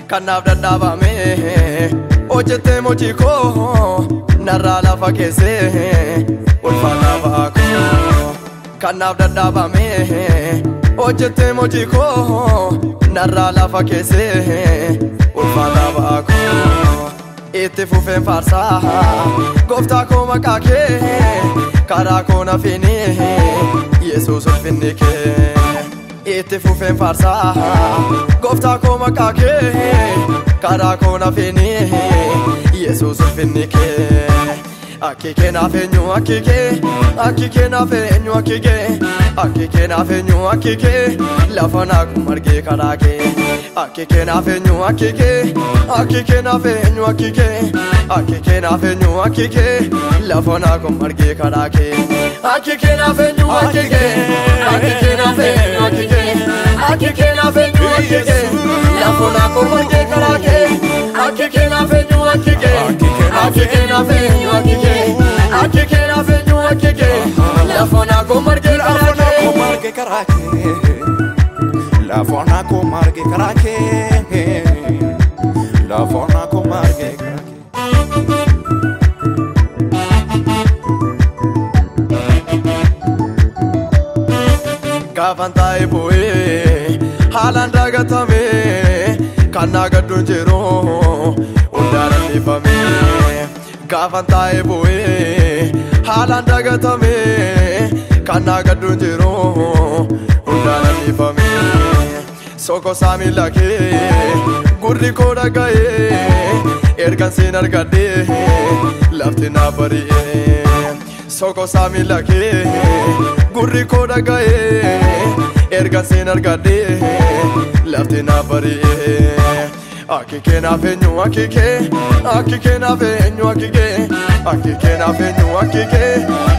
Kanaf dadaba me ojete mojiko narala fakese ulfana bako Kanaf dadaba me ojete mojiko narala fakese ulfana bako Ite fufen farsa gofta ko makake karako na fini Jesus ulfinike Ite fufen farsa gofta ko makake karako na fini Jesus ulfinike Akike na fenyu akike na fenyu akike na fenyu akike lafana kumarge karake Akike na fenyu akike na fenyu akike na fenyu akike lafana kumarge karake Akike na fenyu akike na fenyu akike na fenyu akike lafana kumarge karake Akike na fenyu akike na fenyu akike na fenyu akike lafana kumarge karake La fona ko marge karake La fona ko marge karake Kafantai boe halanda gatame kanaga dunjero undara nifame Kafantai boe halanda gatame kanaga dunjero undara nifame Soko sami lake gurri koda gaye ergan sinar gade lafte na bari Soko sami lake gurri koda gaye ergan sinar gade lafte na bari Akike na fenyu akike na fenyu akike na fenyu akike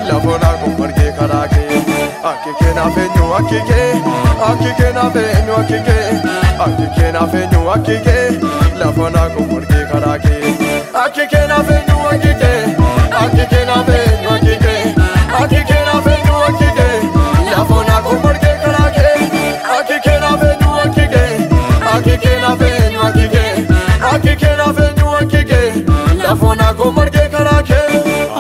lafona kumarge karake Akike na fenyu akike na fenyu akike na fenyu akike lafona kumarge karake Akike na fenyu akike na fenyu akike na fenyu akike lafona kumarge karake Akike na fenyu akike na fenyu akike na fenyu akike lafona kumarge karake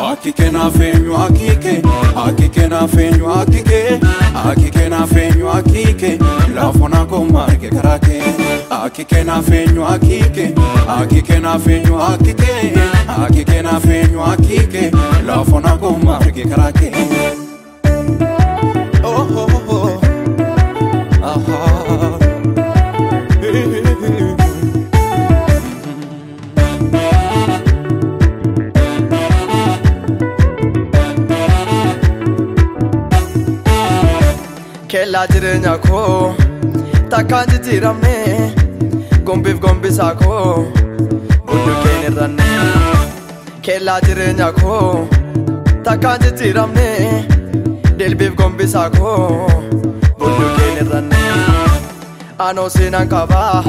Akike na fenyu akike na fenyu akike na fenyu akike lafona ko marge karake Akike na fenyu akike na fenyu akike na fenyu akike lafona ko marge karake Oh oh oh aha Kella jirenya ko takanji jiramne gombif gombisa ko budu kenirranne Kella jirenya ko takanji jiramne delbif gombisa ko budu kenirranne Ano sinan kaba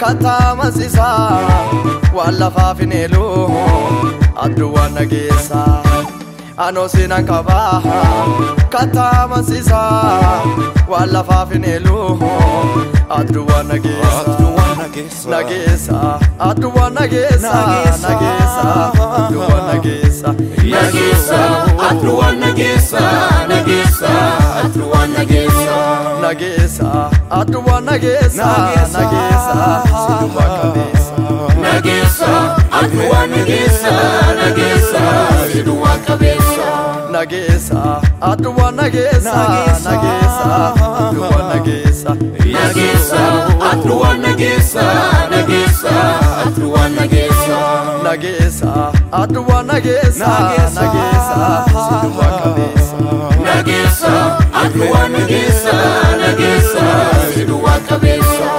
kata masisa walla fafinelo addu wanagesa Ano sinan kaba kata masisa wala fafinelu adruwa nagesa nagesa adruwa nagesa nagesa adruwa nagesa nagesa adruwa nagesa nagesa adruwa nagesa nagesa adruwa nagesa nagesa siduwa kabisa nagesa adruwa nagesa nagesa siduwa kabisa nagesa adruwa nagesa nagesa adruwa nagesa nagesa adruwa nagesa nagesa adruwa nagesa nagesa adruwa nagesa nagesa siduwa kabisa nagesa adruwa nagesa nagesa siduwa kabisa